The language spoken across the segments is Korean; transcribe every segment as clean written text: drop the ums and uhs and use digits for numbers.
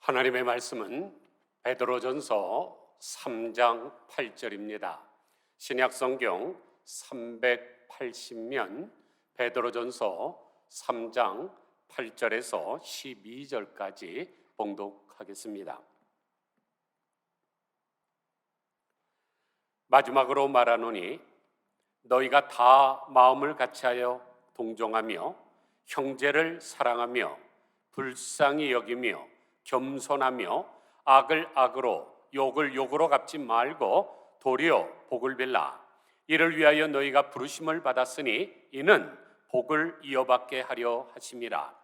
하나님의 말씀은 베드로전서 3장 8절입니다. 신약성경 380면 베드로전서 3장 8절에서 12절까지 봉독하겠습니다. 마지막으로 말하노니 너희가 다 마음을 같이하여 동정하며 형제를 사랑하며 불쌍히 여기며 겸손하며 악을 악으로 욕을 욕으로 갚지 말고 도리어 복을 빌라. 이를 위하여 너희가 부르심을 받았으니 이는 복을 이어받게 하려 하심이라.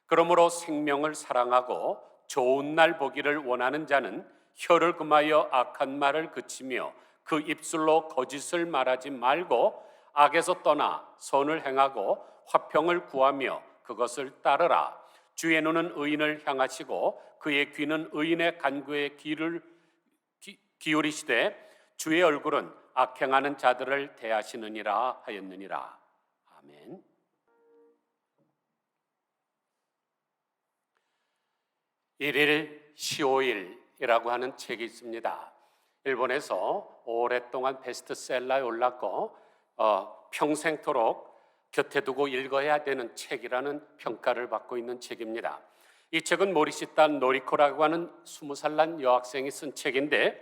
그러므로 생명을 사랑하고 좋은 날 보기를 원하는 자는 혀를 금하여 악한 말을 그치며 그 입술로 거짓을 말하지 말고 악에서 떠나 선을 행하고 화평을 구하며 그것을 따르라. 주의 눈은 의인을 향하시고 그의 귀는 의인의 간구에 귀를 기울이시되 주의 얼굴은 악행하는 자들을 대하시느니라 하였느니라. 아멘. 일일 시오일이라고 하는 책이 있습니다. 일본에서 오랫동안 베스트셀러에 올랐고 평생토록 곁에 두고 읽어야 되는 책이라는 평가를 받고 있는 책입니다. 이 책은 모리시타 노리코라고 하는 20살 난 여학생이 쓴 책인데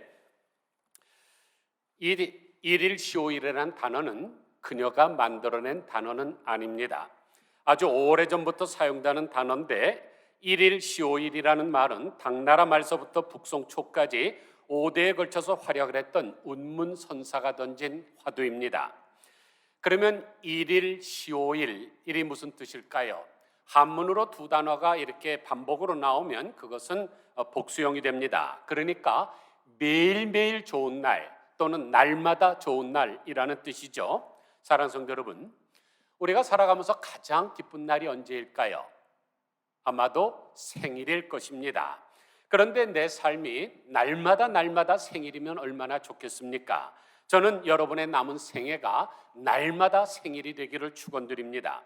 일일 시오일이라는 단어는 그녀가 만들어낸 단어는 아닙니다. 아주 오래전부터 사용되는 단어인데 일일 시오일이라는 말은 당나라 말서부터 북송 초까지 5대에 걸쳐서 활약을 했던 운문선사가 던진 화두입니다. 그러면 일일 시오일, 일이 무슨 뜻일까요? 한문으로 두 단어가 이렇게 반복으로 나오면 그것은 복수형이 됩니다. 그러니까 매일매일 좋은 날 또는 날마다 좋은 날이라는 뜻이죠. 사랑하는 성도 여러분, 우리가 살아가면서 가장 기쁜 날이 언제일까요? 아마도 생일일 것입니다. 그런데 내 삶이 날마다 생일이면 얼마나 좋겠습니까? 저는 여러분의 남은 생애가 날마다 생일이 되기를 축원드립니다.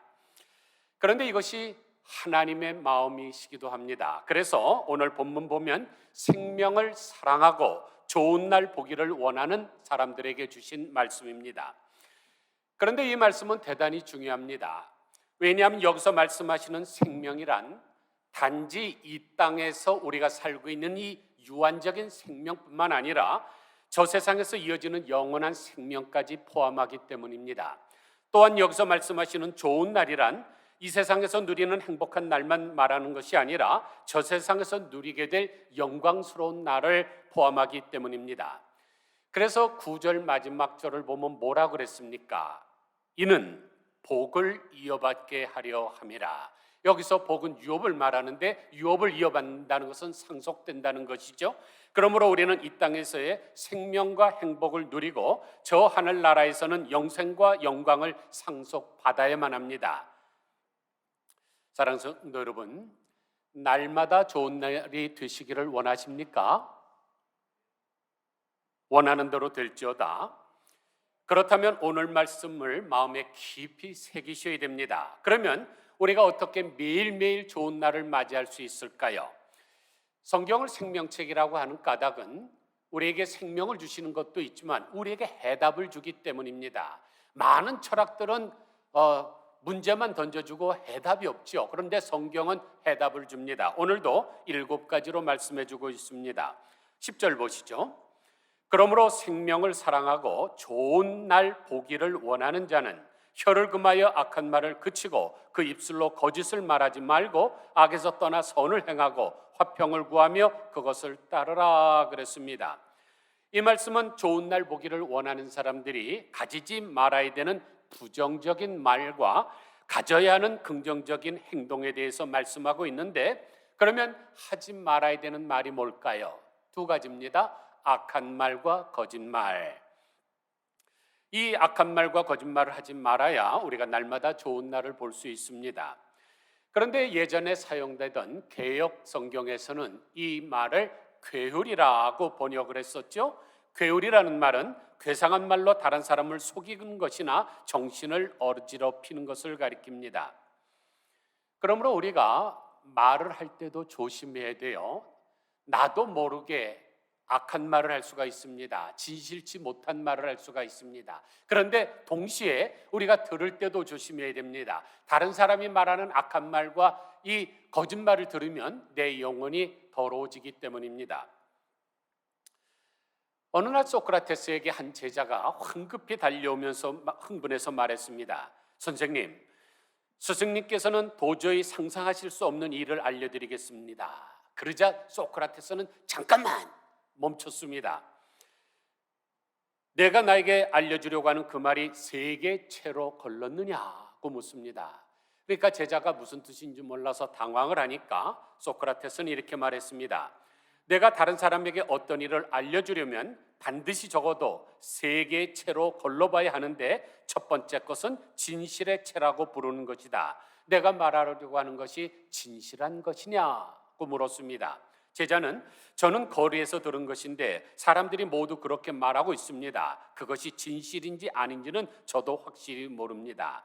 그런데 이것이 하나님의 마음이시기도 합니다. 그래서 오늘 본문 보면 생명을 사랑하고 좋은 날 보기를 원하는 사람들에게 주신 말씀입니다. 그런데 이 말씀은 대단히 중요합니다. 왜냐하면 여기서 말씀하시는 생명이란 단지 이 땅에서 우리가 살고 있는 이 유한적인 생명뿐만 아니라 저 세상에서 이어지는 영원한 생명까지 포함하기 때문입니다. 또한 여기서 말씀하시는 좋은 날이란 이 세상에서 누리는 행복한 날만 말하는 것이 아니라 저 세상에서 누리게 될 영광스러운 날을 포함하기 때문입니다. 그래서 9절 마지막 절을 보면 뭐라 그랬습니까? 이는 복을 이어받게 하려 함이라. 여기서 복은 유업을 말하는데 유업을 이어받는다는 것은 상속된다는 것이죠. 그러므로 우리는 이 땅에서의 생명과 행복을 누리고 저 하늘나라에서는 영생과 영광을 상속받아야만 합니다. 사랑하는 성도 여러분, 날마다 좋은 날이 되시기를 원하십니까? 원하는 대로 될지어다. 그렇다면 오늘 말씀을 마음에 깊이 새기셔야 됩니다. 그러면 우리가 어떻게 매일매일 좋은 날을 맞이할 수 있을까요? 성경을 생명책이라고 하는 까닭은 우리에게 생명을 주시는 것도 있지만 우리에게 해답을 주기 때문입니다. 많은 철학들은 문제만 던져주고 해답이 없죠. 그런데 성경은 해답을 줍니다. 오늘도 7가지로 말씀해주고 있습니다. 10절 보시죠. 그러므로 생명을 사랑하고 좋은 날 보기를 원하는 자는 혀를 금하여 악한 말을 그치고 그 입술로 거짓을 말하지 말고 악에서 떠나 선을 행하고 화평을 구하며 그것을 따르라 그랬습니다. 이 말씀은 좋은 날 보기를 원하는 사람들이 가지지 말아야 되는 부정적인 말과 가져야 하는 긍정적인 행동에 대해서 말씀하고 있는데, 그러면 하지 말아야 되는 말이 뭘까요? 2가지입니다. 악한 말과 거짓말. 이 악한 말과 거짓말을 하지 말아야 우리가 날마다 좋은 날을 볼 수 있습니다. 그런데 예전에 사용되던 개역 성경에서는 이 말을 괴hul이라고 번역을 했었죠. 괴hul이라는 말은 괴상한 말로 다른 사람을 속이는 것이나 정신을 어지럽히는 것을 가리킵니다. 그러므로 우리가 말을 할 때도 조심해야 돼요. 나도 모르게 악한 말을 할 수가 있습니다. 진실치 못한 말을 할 수가 있습니다. 그런데 동시에 우리가 들을 때도 조심해야 됩니다. 다른 사람이 말하는 악한 말과 이 거짓말을 들으면 내 영혼이 더러워지기 때문입니다. 어느 날 소크라테스에게 한 제자가 황급히 달려오면서 흥분해서 말했습니다. 선생님, 스승님께서는 도저히 상상하실 수 없는 일을 알려드리겠습니다. 그러자 소크라테스는 잠깐만 멈췄습니다. 내가 나에게 알려주려고 하는 그 말이 세계 채로 걸렀느냐고 묻습니다. 그러니까 제자가 무슨 뜻인지 몰라서 당황을 하니까 소크라테스는 이렇게 말했습니다. 내가 다른 사람에게 어떤 일을 알려주려면 반드시 적어도 세 개의 채로 걸러봐야 하는데 첫 번째 것은 진실의 채라고 부르는 것이다. 내가 말하려고 하는 것이 진실한 것이냐고 물었습니다. 제자는 저는 거리에서 들은 것인데 사람들이 모두 그렇게 말하고 있습니다. 그것이 진실인지 아닌지는 저도 확실히 모릅니다.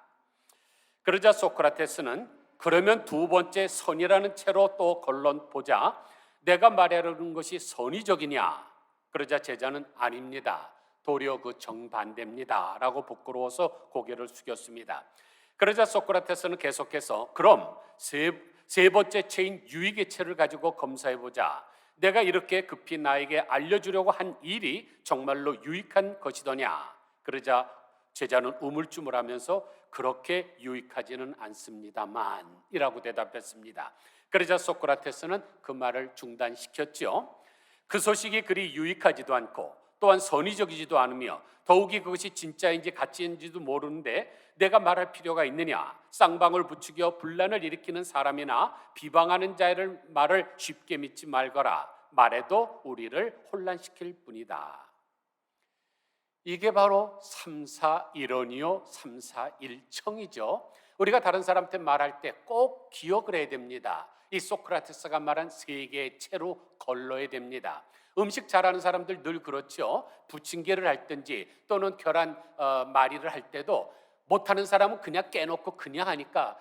그러자 소크라테스는 그러면 두 번째 선이라는 채로 또 걸러보자. 내가 말하려는 것이 선의적이냐? 그러자 제자는 아닙니다. 도리어 그 정반대입니다. 라고 부끄러워서 고개를 숙였습니다. 그러자 소크라테스는 계속해서 그럼 세 번째 채인 유익의 채를 가지고 검사해보자. 내가 이렇게 급히 나에게 알려주려고 한 일이 정말로 유익한 것이더냐? 그러자 제자는 우물쭈물하면서 그렇게 유익하지는 않습니다만 이라고 대답했습니다. 그러자 소크라테스는 그 말을 중단시켰죠. 그 소식이 그리 유익하지도 않고 또한 선의적이지도 않으며 더욱이 그것이 진짜인지 가짜인지도 모르는데 내가 말할 필요가 있느냐? 쌍방울 부추겨 분란을 일으키는 사람이나 비방하는 자의 말을 쉽게 믿지 말거라. 말해도 우리를 혼란시킬 뿐이다. 이게 바로 삼사일언이요 삼사일청이죠. 우리가 다른 사람한테 말할 때 꼭 기억을 해야 됩니다. 이 소크라테스가 말한 세 개의 채로 걸러야 됩니다. 음식 잘하는 사람들 늘 그렇죠. 부침개를 할든지 또는 계란 말이를 할 때도 못하는 사람은 그냥 깨놓고 그냥 하니까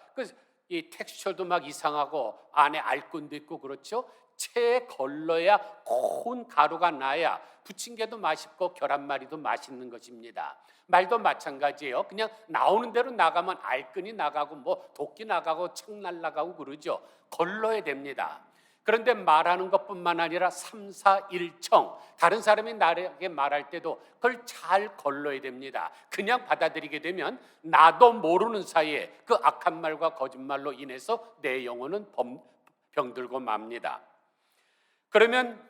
이 텍스처도 막 이상하고 안에 알끈도 있고 그렇죠. 채에 걸러야 고운 가루가 나야 부침개도 맛있고 계란말이도 맛있는 것입니다. 말도 마찬가지예요. 그냥 나오는 대로 나가면 알끈이 나가고 뭐 도끼 나가고 청 날라가고 그러죠. 걸러야 됩니다. 그런데 말하는 것뿐만 아니라 삼사일청, 다른 사람이 나에게 말할 때도 그걸 잘 걸러야 됩니다. 그냥 받아들이게 되면 나도 모르는 사이에 그 악한 말과 거짓말로 인해서 내 영혼은 병들고 맙니다. 그러면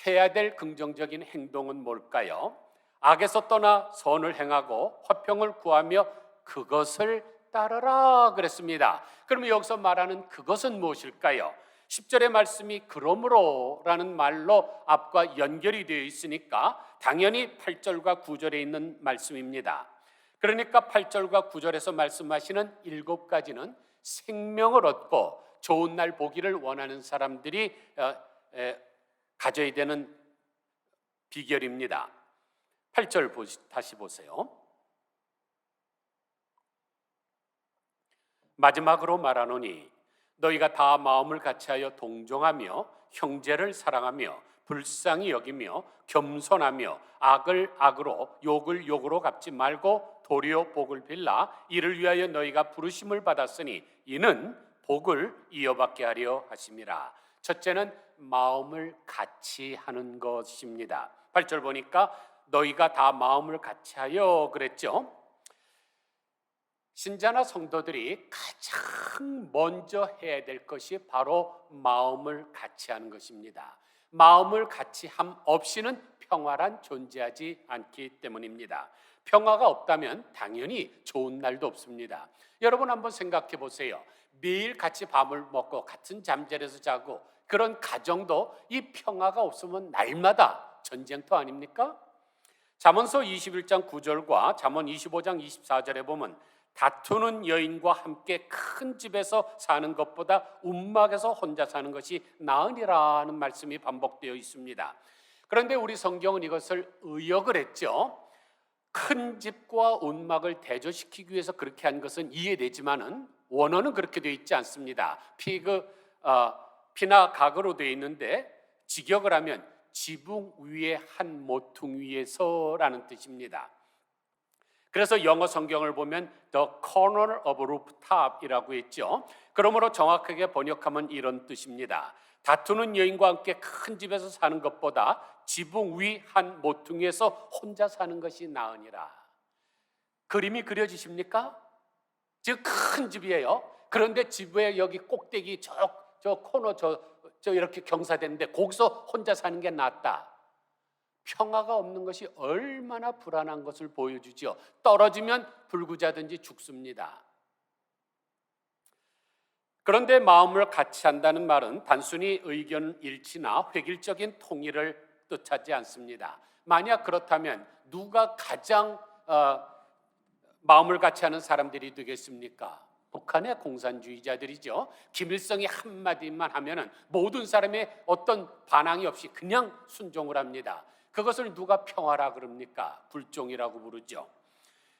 해야 될 긍정적인 행동은 뭘까요? 악에서 떠나 선을 행하고 화평을 구하며 그것을 따르라 그랬습니다. 그러면 여기서 말하는 그것은 무엇일까요? 10절의 말씀이 그러므로라는 말로 앞과 연결이 되어 있으니까 당연히 8절과 9절에 있는 말씀입니다. 그러니까 8절과 9절에서 말씀하시는 7가지는 생명을 얻고 좋은 날 보기를 원하는 사람들이 가져야 되는 비결입니다. 8절 다시 보세요. 마지막으로 말하노니 너희가 다 마음을 같이하여 동정하며 형제를 사랑하며 불쌍히 여기며 겸손하며 악을 악으로 욕을 욕으로 갚지 말고 도리어 복을 빌라. 이를 위하여 너희가 부르심을 받았으니 이는 복을 이어받게 하려 하심이라. 첫째는 마음을 같이 하는 것입니다. 8절 보니까 너희가 다 마음을 같이 하여 그랬죠. 신자나 성도들이 가장 먼저 해야 될 것이 바로 마음을 같이 하는 것입니다. 마음을 같이 함 없이는 평화란 존재하지 않기 때문입니다. 평화가 없다면 당연히 좋은 날도 없습니다. 여러분 한번 생각해 보세요. 매일 같이 밥을 먹고 같은 잠자리에서 자고 그런 가정도 이 평화가 없으면 날마다 전쟁터 아닙니까? 잠언서 21장 9절과 잠언 25장 24절에 보면 다투는 여인과 함께 큰 집에서 사는 것보다 움막에서 혼자 사는 것이 나으니라는 말씀이 반복되어 있습니다. 그런데 우리 성경은 이것을 의역을 했죠. 큰 집과 움막을 대조시키기 위해서 그렇게 한 것은 이해되지만은 원어는 그렇게 되어 있지 않습니다. 피나 각으로 되어 있는데 직역을 하면 지붕 위의 한 모퉁 위에서라는 뜻입니다. 그래서 영어 성경을 보면 the corner of rooftop이라고 했죠. 그러므로 정확하게 번역하면 이런 뜻입니다. 다투는 여인과 함께 큰 집에서 사는 것보다 지붕 위 한 모퉁이에서 혼자 사는 것이 나으니라. 그림이 그려지십니까? 지금 큰 집이에요. 그런데 집에 여기 꼭대기 저 코너 저 이렇게 경사되는데 거기서 혼자 사는 게 낫다. 평화가 없는 것이 얼마나 불안한 것을 보여주죠. 떨어지면 불구자든지 죽습니다. 그런데 마음을 같이 한다는 말은 단순히 의견 일치나 획일적인 통일을 뜻하지 않습니다. 만약 그렇다면 누가 가장 마음을 같이 하는 사람들이 되겠습니까? 북한의 공산주의자들이죠. 김일성이 한마디만 하면은 모든 사람의 어떤 반항이 없이 그냥 순종을 합니다. 그것을 누가 평화라 그럽니까? 불종이라고 부르죠.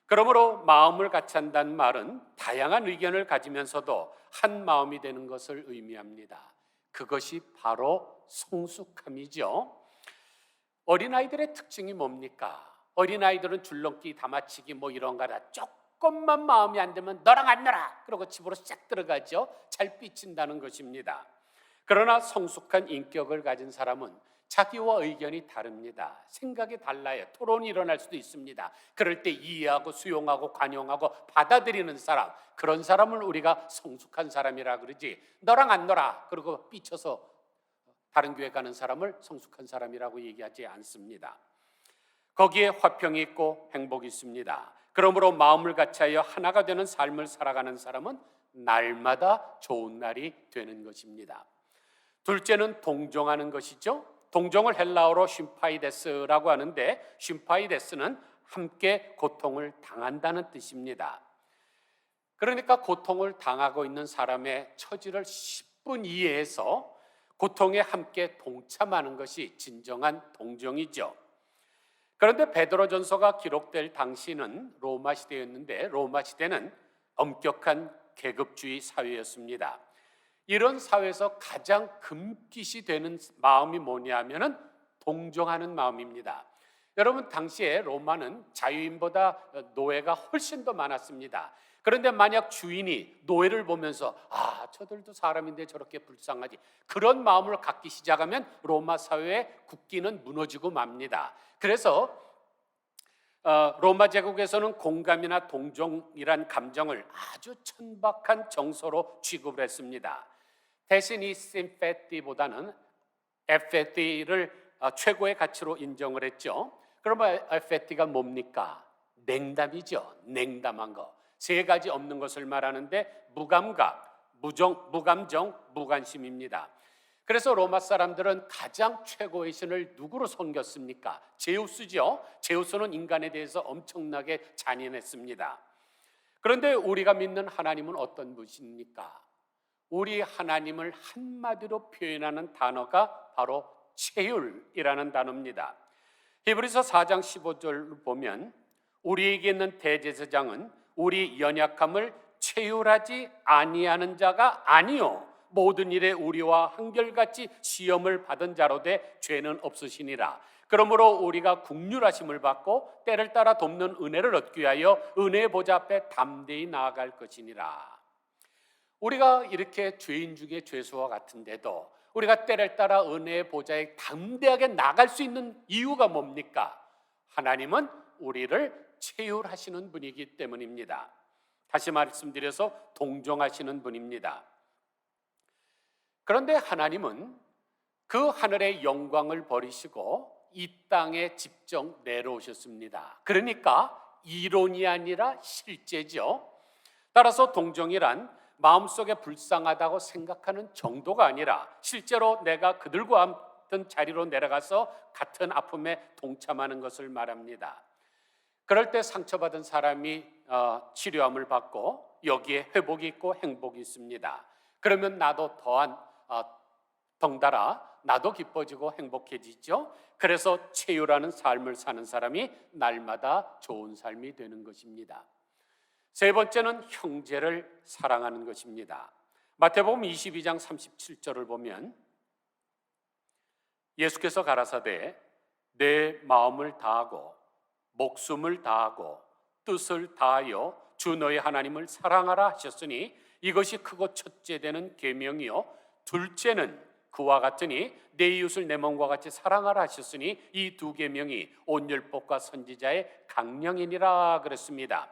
그러므로 마음을 같이 한다는 말은 다양한 의견을 가지면서도 한 마음이 되는 것을 의미합니다. 그것이 바로 성숙함이죠. 어린아이들의 특징이 뭡니까? 어린아이들은 줄넘기, 다마치기 뭐 이런 거라 조금만 마음이 안 되면 너랑 안 놀아! 그러고 집으로 싹 들어가죠. 잘 삐친다는 것입니다. 그러나 성숙한 인격을 가진 사람은 자기와 의견이 다릅니다. 생각이 달라요. 토론이 일어날 수도 있습니다. 그럴 때 이해하고 수용하고 관용하고 받아들이는 사람, 그런 사람을 우리가 성숙한 사람이라 그러지, 너랑 안 놀아! 그러고 삐쳐서 다른 교회 가는 사람을 성숙한 사람이라고 얘기하지 않습니다. 거기에 화평이 있고 행복이 있습니다. 그러므로 마음을 같이하여 하나가 되는 삶을 살아가는 사람은 날마다 좋은 날이 되는 것입니다. 둘째는 동정하는 것이죠. 동정을 헬라어로 쉼파이데스라고 하는데, 쉼파이데스는 함께 고통을 당한다는 뜻입니다. 그러니까 고통을 당하고 있는 사람의 처지를 10분 이해해서 고통에 함께 동참하는 것이 진정한 동정이죠. 그런데 베드로전서가 기록될 당시는 로마 시대였는데, 로마 시대는 엄격한 계급주의 사회였습니다. 이런 사회에서 가장 금깃이 되는 마음이 뭐냐면은 동정하는 마음입니다. 여러분, 당시에 로마는 자유인보다 노예가 훨씬 더 많았습니다. 그런데 만약 주인이 노예를 보면서 저들도 사람인데 저렇게 불쌍하지, 그런 마음을 갖기 시작하면 로마 사회의 국기는 무너지고 맙니다. 그래서 로마 제국에서는 공감이나 동정이란 감정을 아주 천박한 정서로 취급을 했습니다. 대신 이 심패티보다는 에페티를 최고의 가치로 인정을 했죠. 그러면 에페티가 뭡니까? 냉담이죠. 냉담한 거. 세 가지 없는 것을 말하는데 무감각, 무감정, 무관심입니다. 그래서 로마 사람들은 가장 최고의 신을 누구로 섬겼습니까? 제우스죠. 제우스는 인간에 대해서 엄청나게 잔인했습니다. 그런데 우리가 믿는 하나님은 어떤 분이십니까? 우리 하나님을 한마디로 표현하는 단어가 바로 체휼이라는 단어입니다. 히브리서 4장 15절을 보면 우리에게 있는 대제사장은 우리 연약함을 체휼하지 아니하는 자가 아니요 모든 일에 우리와 한결같이 시험을 받은 자로 돼 죄는 없으시니라. 그러므로 우리가 긍휼하심을 받고 때를 따라 돕는 은혜를 얻기 위하여 은혜의 보좌 앞에 담대히 나아갈 것이니라. 우리가 이렇게 죄인 중에 죄수와 같은데도 우리가 때를 따라 은혜의 보좌에 담대하게 나갈 수 있는 이유가 뭡니까? 하나님은 우리를 체휼하시는 분이기 때문입니다. 다시 말씀드려서 동정하시는 분입니다. 그런데 하나님은 그 하늘의 영광을 버리시고 이 땅에 직접 내려오셨습니다. 그러니까 이론이 아니라 실제죠. 따라서 동정이란 마음속에 불쌍하다고 생각하는 정도가 아니라 실제로 내가 그들과 같은 자리로 내려가서 같은 아픔에 동참하는 것을 말합니다. 그럴 때 상처받은 사람이 치료함을 받고 여기에 회복이 있고 행복이 있습니다. 그러면 나도 덩달아 나도 기뻐지고 행복해지죠. 그래서 체휼하는 삶을 사는 사람이 날마다 좋은 삶이 되는 것입니다. 세 번째는 형제를 사랑하는 것입니다. 마태복음 22장 37절을 보면 예수께서 가라사대 내 마음을 다하고 목숨을 다하고 뜻을 다하여 주 너의 하나님을 사랑하라 하셨으니 이것이 크고 첫째 되는 계명이요 둘째는 그와 같으니 내 이웃을 내 몸과 같이 사랑하라 하셨으니 이 두 계명이 온 율법과 선지자의 강령이니라 그랬습니다.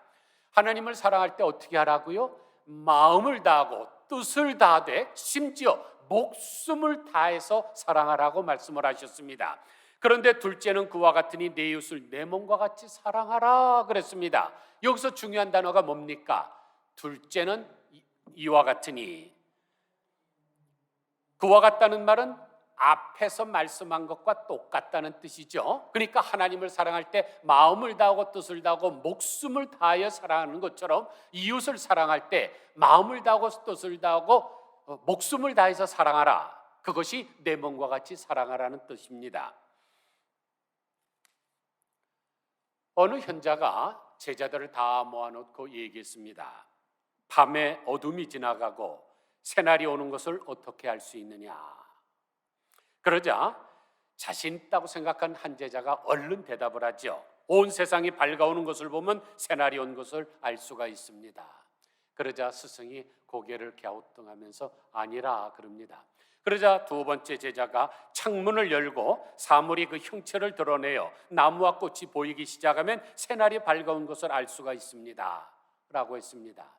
하나님을 사랑할 때 어떻게 하라고요? 마음을 다하고 뜻을 다하되 심지어 목숨을 다해서 사랑하라고 말씀을 하셨습니다. 그런데 둘째는 그와 같으니 내 이웃을 내 몸과 같이 사랑하라 그랬습니다. 여기서 중요한 단어가 뭡니까? 둘째는 이와 같으니. 그와 같다는 말은 앞에서 말씀한 것과 똑같다는 뜻이죠. 그러니까 하나님을 사랑할 때 마음을 다하고 뜻을 다하고 목숨을 다하여 사랑하는 것처럼 이웃을 사랑할 때 마음을 다하고 뜻을 다하고 목숨을 다해서 사랑하라. 그것이 내 몸과 같이 사랑하라는 뜻입니다. 어느 현자가 제자들을 다 모아놓고 얘기했습니다. 밤에 어둠이 지나가고 새날이 오는 것을 어떻게 알 수 있느냐. 그러자 자신 있다고 생각한 한 제자가 얼른 대답을 하죠. 온 세상이 밝아오는 것을 보면 새날이 온 것을 알 수가 있습니다. 그러자 스승이 고개를 갸우뚱하면서 아니라 그럽니다. 그러자 두 번째 제자가 창문을 열고 사물이 그 형체를 드러내어 나무와 꽃이 보이기 시작하면 새날이 밝아온 것을 알 수가 있습니다 라고 했습니다.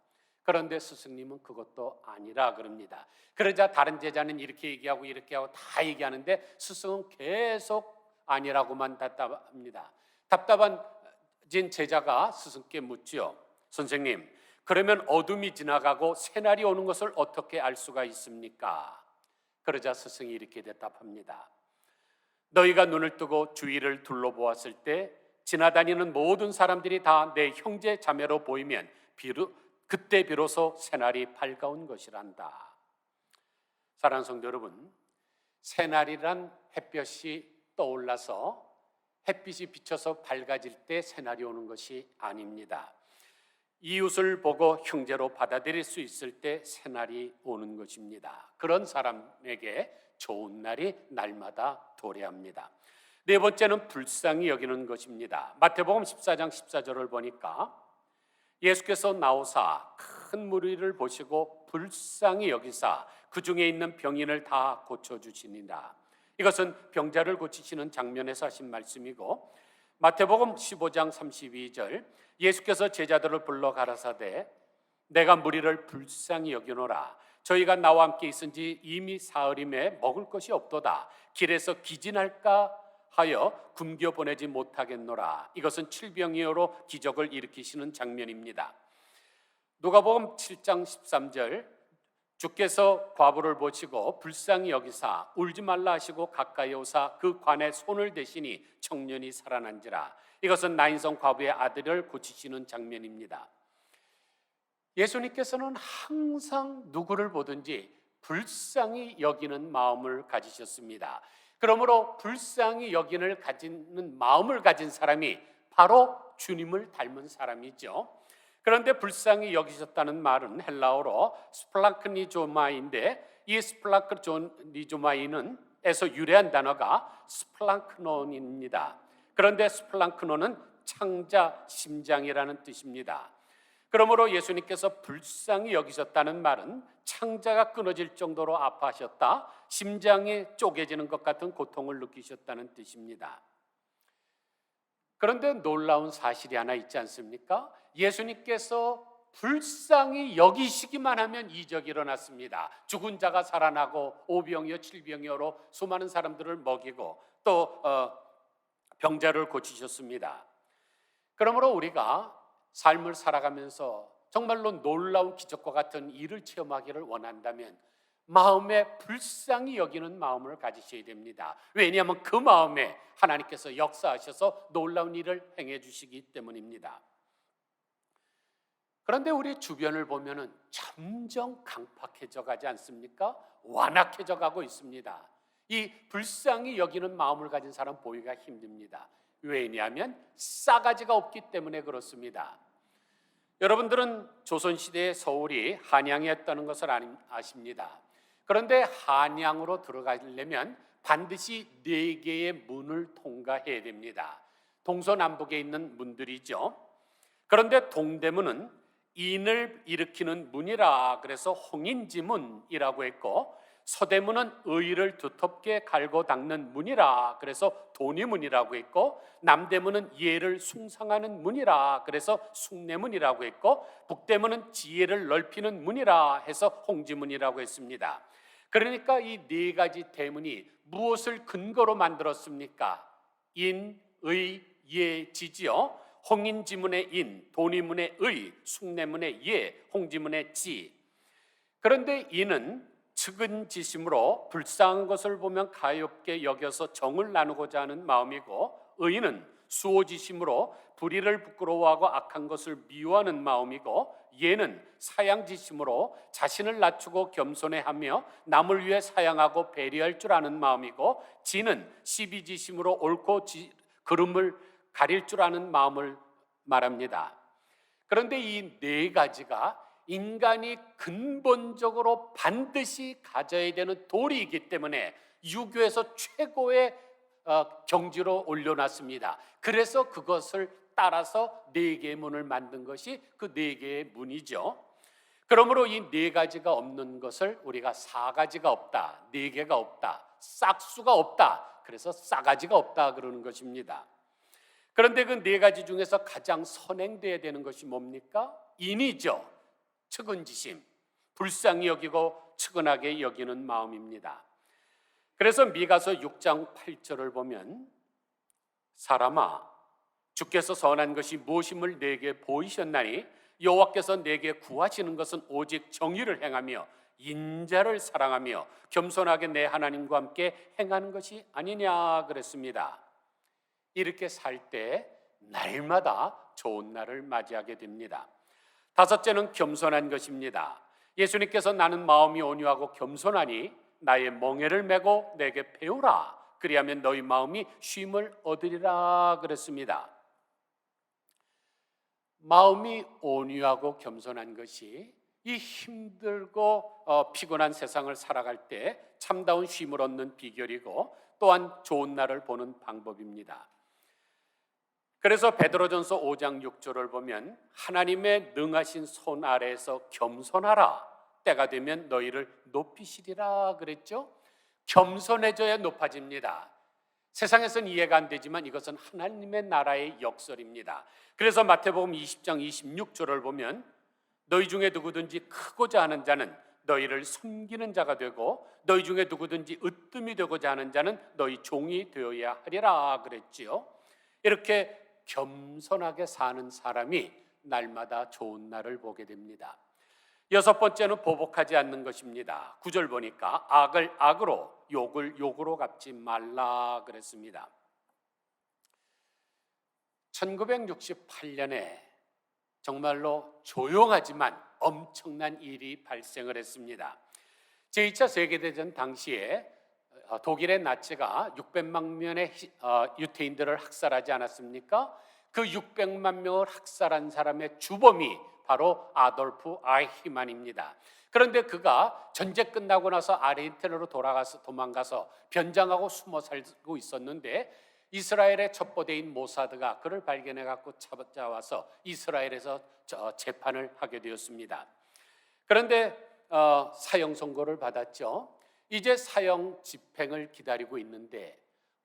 그런데 스승님은 그것도 아니라 그럽니다. 그러자 다른 제자는 이렇게 얘기하고 이렇게 하고 다 얘기하는데 스승은 계속 아니라고만 답답합니다. 답답해진 제자가 스승께 묻지요. 선생님, 그러면 어둠이 지나가고 새날이 오는 것을 어떻게 알 수가 있습니까? 그러자 스승이 이렇게 대답합니다. 너희가 눈을 뜨고 주위를 둘러보았을 때 지나다니는 모든 사람들이 다 내 형제 자매로 보이면 그때 비로소 새날이 밝아온 것이란다. 사랑하는 성도 여러분, 새날이란 햇볕이 떠올라서 햇빛이 비쳐서 밝아질 때 새날이 오는 것이 아닙니다. 이웃을 보고 형제로 받아들일 수 있을 때 새날이 오는 것입니다. 그런 사람에게 좋은 날이 날마다 도래합니다. 네 번째는 불쌍히 여기는 것입니다. 마태복음 14장 14절을 보니까 예수께서 나오사 큰 무리를 보시고 불쌍히 여기사 그 중에 있는 병인을 다 고쳐주시니라. 이것은 병자를 고치시는 장면에서 하신 말씀이고, 마태복음 15장 32절 예수께서 제자들을 불러 가라사대 내가 무리를 불쌍히 여기노라. 저희가 나와 함께 있은지 이미 사흘임에 먹을 것이 없도다. 길에서 기진할까 하여 굶겨 보내지 못하겠노라. 이것은 칠병이어로 기적을 일으키시는 장면입니다. 누가복음 7장 13절 주께서 과부를 보시고 불쌍히 여기사 울지 말라 하시고 가까이 오사 그 관에 손을 대시니 청년이 살아난지라. 이것은 나인성 과부의 아들을 고치시는 장면입니다. 예수님께서는 항상 누구를 보든지 불쌍히 여기는 마음을 가지셨습니다. 그러므로 불쌍히 여기는 마음을 가진 사람이 바로 주님을 닮은 사람이죠. 그런데 불쌍히 여기셨다는 말은 헬라어로 스플랑크니조마인데 이 스플랑크니조마인은 에서 유래한 단어가 스플랑크논입니다. 그런데 스플랑크논은 창자, 심장이라는 뜻입니다. 그러므로 예수님께서 불쌍히 여기셨다는 말은 창자가 끊어질 정도로 아파하셨다, 심장이 쪼개지는 것 같은 고통을 느끼셨다는 뜻입니다. 그런데 놀라운 사실이 하나 있지 않습니까? 예수님께서 불쌍히 여기시기만 하면 이적이 일어났습니다. 죽은 자가 살아나고 오병이어 칠병이어로 수많은 사람들을 먹이고 또 병자를 고치셨습니다. 그러므로 우리가 삶을 살아가면서 정말로 놀라운 기적과 같은 일을 체험하기를 원한다면 마음에 불쌍히 여기는 마음을 가지셔야 됩니다. 왜냐하면 그 마음에 하나님께서 역사하셔서 놀라운 일을 행해 주시기 때문입니다. 그런데 우리 주변을 보면은 점점 강팍해져 가지 않습니까? 완악해져 가고 있습니다. 이 불쌍히 여기는 마음을 가진 사람 보기가 힘듭니다. 왜냐하면 싸가지가 없기 때문에 그렇습니다. 여러분들은 조선시대의 서울이 한양이었다는 것을 아십니다. 그런데 한양으로 들어가려면 반드시 4개의 문을 통과해야 됩니다. 동서남북에 있는 문들이죠. 그런데 동대문은 인을 일으키는 문이라 그래서 홍인지문이라고 했고, 서대문은 의를 두텁게 갈고 닦는 문이라 그래서 돈이문이라고 했고, 남대문은 예를 숭상하는 문이라 그래서 숭례문이라고 했고, 북대문은 지혜를 넓히는 문이라 해서 홍지문이라고 했습니다. 그러니까 이 4가지 대문이 무엇을 근거로 만들었습니까? 인, 의, 예, 지지요. 홍인지문의 인, 돈이문의 의, 숭례문의 예, 홍지문의 지. 그런데 인은 측은지심으로 불쌍한 것을 보면 가엾게 여겨서 정을 나누고자 하는 마음이고, 의는 수호지심으로 불의를 부끄러워하고 악한 것을 미워하는 마음이고, 예는 사양지심으로 자신을 낮추고 겸손해하며 남을 위해 사양하고 배려할 줄 아는 마음이고, 지는 시비지심으로 옳고 그름을 가릴 줄 아는 마음을 말합니다. 그런데 이 4가지가 인간이 근본적으로 반드시 가져야 되는 도리이기 때문에 유교에서 최고의 경지로 올려놨습니다. 그래서 그것을 따라서 4개의 문을 만든 것이 그 4개의 문이죠. 그러므로 이 4가지가 없는 것을 우리가 4가지가 없다, 4개가 없다, 싹수가 없다, 그래서 싸가지가 없다 그러는 것입니다. 그런데 그 4가지 중에서 가장 선행돼야 되는 것이 뭡니까? 인이죠. 측은지심, 불쌍히 여기고 측은하게 여기는 마음입니다. 그래서 미가서 6장 8절을 보면, 사람아, 주께서 선한 것이 무엇임을 내게 보이셨나니 여호와께서 내게 구하시는 것은 오직 정의를 행하며 인자를 사랑하며 겸손하게 내 하나님과 함께 행하는 것이 아니냐 그랬습니다. 이렇게 살 때 날마다 좋은 날을 맞이하게 됩니다. 5째는 겸손한 것입니다. 예수님께서 나는 마음이 온유하고 겸손하니 나의 멍에를 메고 내게 배우라, 그리하면 너희 마음이 쉼을 얻으리라 그랬습니다. 마음이 온유하고 겸손한 것이 이 힘들고 피곤한 세상을 살아갈 때 참다운 쉼을 얻는 비결이고, 또한 좋은 날을 보는 방법입니다. 그래서 베드로전서 5장 6절을 보면, 하나님의 능하신 손 아래에서 겸손하라, 때가 되면 너희를 높이시리라 그랬죠. 겸손해져야 높아집니다. 세상에서는 이해가 안 되지만 이것은 하나님의 나라의 역설입니다. 그래서 마태복음 20장 26절을 보면, 너희 중에 누구든지 크고자 하는 자는 너희를 섬기는 자가 되고, 너희 중에 누구든지 으뜸이 되고자 하는 자는 너희 종이 되어야 하리라 그랬지요. 이렇게 겸손하게 사는 사람이 날마다 좋은 날을 보게 됩니다. 6번째는 보복하지 않는 것입니다. 9절 보니까 악을 악으로 욕을 욕으로 갚지 말라 그랬습니다. 1968년에 정말로 조용하지만 엄청난 일이 발생을 했습니다. 제2차 세계대전 당시에 독일의 나치가 600만 명의 유태인들을 학살하지 않았습니까? 그 600만 명을 학살한 사람의 주범이 바로 아돌프 아이히만입니다. 그런데 그가 전쟁 끝나고 나서 아르헨티나로 도망가서 변장하고 숨어 살고 있었는데, 이스라엘의 첩보대인 모사드가 그를 발견해 갖고 찾아와서 이스라엘에서 재판을 하게 되었습니다. 그런데 사형 선고를 받았죠. 이제 사형 집행을 기다리고 있는데,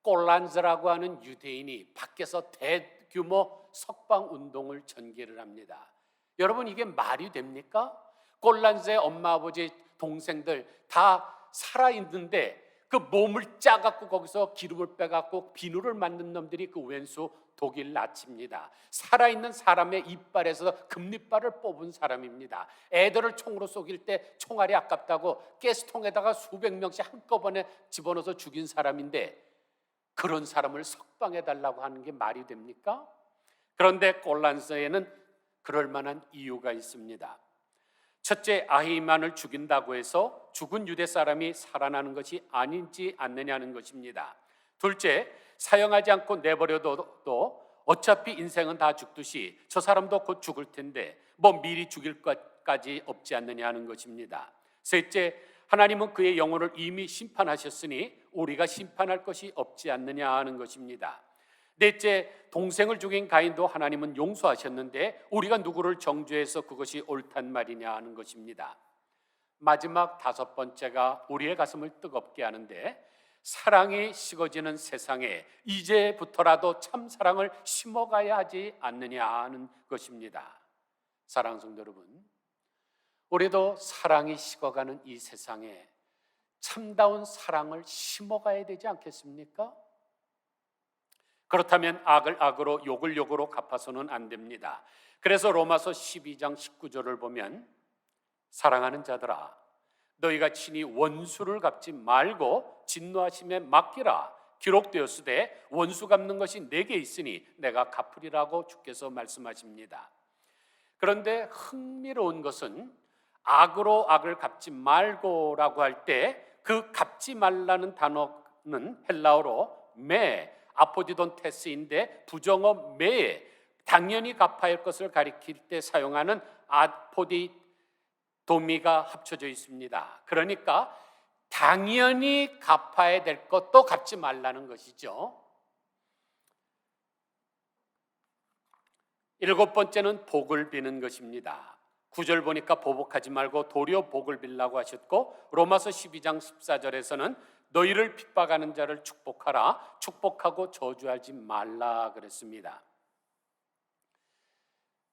꼴란즈라고 하는 유대인이 밖에서 대규모 석방 운동을 전개를 합니다. 여러분, 이게 말이 됩니까? 꼴란즈의 엄마, 아버지, 동생들 다 살아있는데 그 몸을 짜갖고 거기서 기름을 빼갖고 비누를 만든 놈들이 그 왼수 독일 나치입니다. 살아있는 사람의 이빨에서 금리빨을 뽑은 사람입니다. 애들을 총으로 쏘길 때 총알이 아깝다고 가스통에다가 수백 명씩 한꺼번에 집어넣어서 죽인 사람인데, 그런 사람을 석방해달라고 하는 게 말이 됩니까? 그런데 꼴란스에는 그럴 만한 이유가 있습니다. 첫째, 아히만을 죽인다고 해서 죽은 유대 사람이 살아나는 것이 아닌지 않느냐는 것입니다. 둘째, 사형하지 않고 내버려둬도 어차피 인생은 다 죽듯이 저 사람도 곧 죽을 텐데 뭐 미리 죽일 것까지 없지 않느냐 하는 것입니다. 셋째, 하나님은 그의 영혼을 이미 심판하셨으니 우리가 심판할 것이 없지 않느냐 하는 것입니다. 넷째, 동생을 죽인 가인도 하나님은 용서하셨는데 우리가 누구를 정죄해서 그것이 옳단 말이냐 하는 것입니다. 마지막 다섯 번째가 우리의 가슴을 뜨겁게 하는데, 사랑이 식어지는 세상에 이제부터라도 참 사랑을 심어가야 하지 않느냐 하는 것입니다. 사랑하는 성도 여러분, 우리도 사랑이 식어가는 이 세상에 참다운 사랑을 심어가야 되지 않겠습니까? 그렇다면 악을 악으로 욕을 욕으로 갚아서는 안 됩니다. 그래서 로마서 12장 19절을 보면, 사랑하는 자들아, 너희가 친히 원수를 갚지 말고 진노하심에 맡기라. 기록되었으되 원수 갚는 것이 내게 있으니 내가 갚으리라고 주께서 말씀하십니다. 그런데 흥미로운 것은 악으로 악을 갚지 말고라고 할 때 그 갚지 말라는 단어는 헬라어로 아포디돈 테스인데 부정어 매에 당연히 갚아야 할 것을 가리킬 때 사용하는 아포디도미가 합쳐져 있습니다. 그러니까 당연히 갚아야 될 것도 갚지 말라는 것이죠. 일곱 번째는 복을 비는 것입니다. 9절 보니까 보복하지 말고 도리어 복을 빌라고 하셨고, 로마서 12장 14절에서는 너희를 핍박하는 자를 축복하라, 축복하고 저주하지 말라 그랬습니다.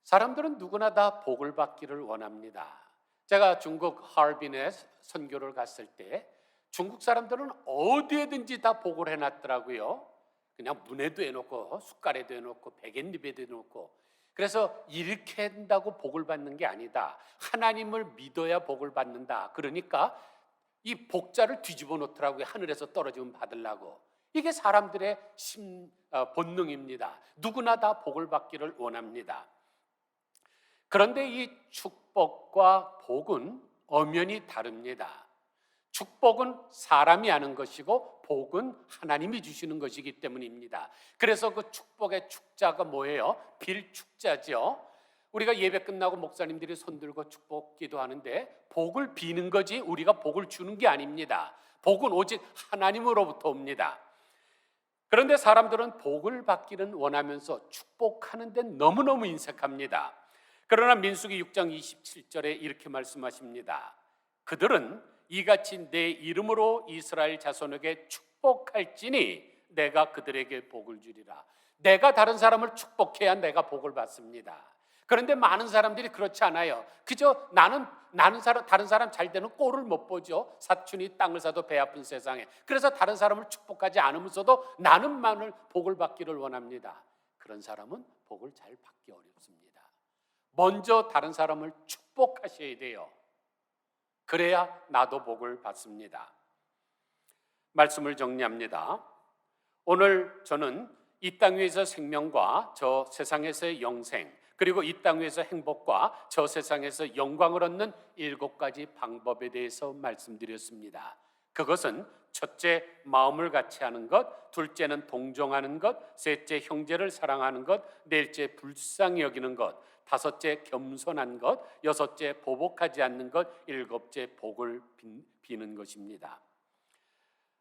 사람들은 누구나 다 복을 받기를 원합니다. 제가 중국 하얼빈에 선교를 갔을 때 중국 사람들은 어디에든지 다 복을 해놨더라고요. 그냥 문에도 해놓고 숟갈에도 해놓고 베갯잎에도 해놓고. 그래서 이렇게 한다고 복을 받는 게 아니다. 하나님을 믿어야 복을 받는다. 그러니까 이 복자를 뒤집어 놓더라고요. 하늘에서 떨어지면 받으려고. 이게 사람들의 본능입니다. 누구나 다 복을 받기를 원합니다. 그런데 이 축복과 복은 엄연히 다릅니다. 축복은 사람이 하는 것이고 복은 하나님이 주시는 것이기 때문입니다. 그래서 그 축복의 축자가 뭐예요? 빌축자죠. 우리가 예배 끝나고 목사님들이 손들고 축복 기도하는데 복을 비는 거지 우리가 복을 주는 게 아닙니다. 복은 오직 하나님으로부터 옵니다. 그런데 사람들은 복을 받기는 원하면서 축복하는 데 너무너무 인색합니다. 그러나 민수기 6장 27절에 이렇게 말씀하십니다. 그들은 이같이 내 이름으로 이스라엘 자손에게 축복할지니 내가 그들에게 복을 주리라. 내가 다른 사람을 축복해야 내가 복을 받습니다. 그런데 많은 사람들이 그렇지 않아요. 그저 다른 사람 잘 되는 꼴을 못 보죠. 사촌이 땅을 사도 배 아픈 세상에. 그래서 다른 사람을 축복하지 않으면서도 나는만을 복을 받기를 원합니다. 그런 사람은 복을 잘 받기 어렵습니다. 먼저 다른 사람을 축복하셔야 돼요. 그래야 나도 복을 받습니다. 말씀을 정리합니다. 오늘 저는 이 땅 위에서 생명과 저 세상에서의 영생, 그리고 이 땅 위에서 행복과 저 세상에서 영광을 얻는 7가지 방법에 대해서 말씀드렸습니다. 그것은 첫째, 마음을 같이 하는 것, 둘째는 동정하는 것, 셋째, 형제를 사랑하는 것, 넷째, 불쌍히 여기는 것, 다섯째, 겸손한 것, 여섯째, 보복하지 않는 것, 일곱째, 복을 비는 것입니다.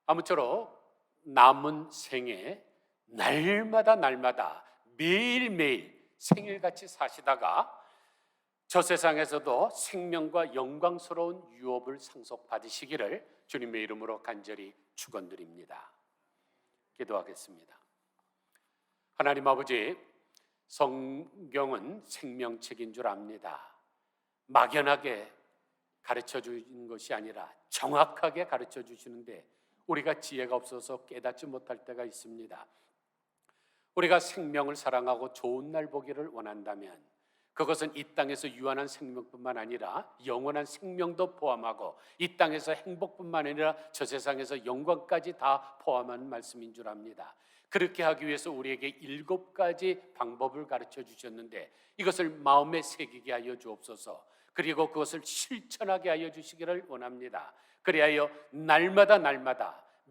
아무쪼록 남은 생에 날마다 매일매일 생일같이 사시다가 저 세상에서도 생명과 영광스러운 유업을 상속받으시기를 주님의 이름으로 간절히 축원드립니다. 기도하겠습니다. 하나님 아버지, 성경은 생명책인 줄 압니다. 막연하게 가르쳐 주는 것이 아니라 정확하게 가르쳐 주시는데 우리가 지혜가 없어서 깨닫지 못할 때가 있습니다. 우리가 생명을 사랑하고 좋은 날 보기를 원한다면 그것은 이 땅에서 유한한 생명뿐만 아니라 영원한 생명도 포함하고 이 땅에서 행복뿐만 아니라 저 세상에서 영광까지 다 포함한 말씀인 줄 압니다. 그렇게 하기 위해서 우리에게 7가지 방법을 가르쳐 주셨는데 이것을 마음에 새기게 하여 주옵소서. 그리고 그것을 실천하게 하여 주시기를 원합니다. 그리하여 날마다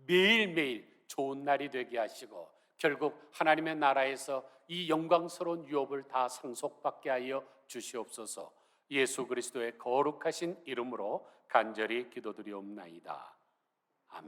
매일매일 좋은 날이 되게 하시고 결국 하나님의 나라에서 이 영광스러운 유업을 다 상속받게 하여 주시옵소서. 예수 그리스도의 거룩하신 이름으로 간절히 기도드리옵나이다.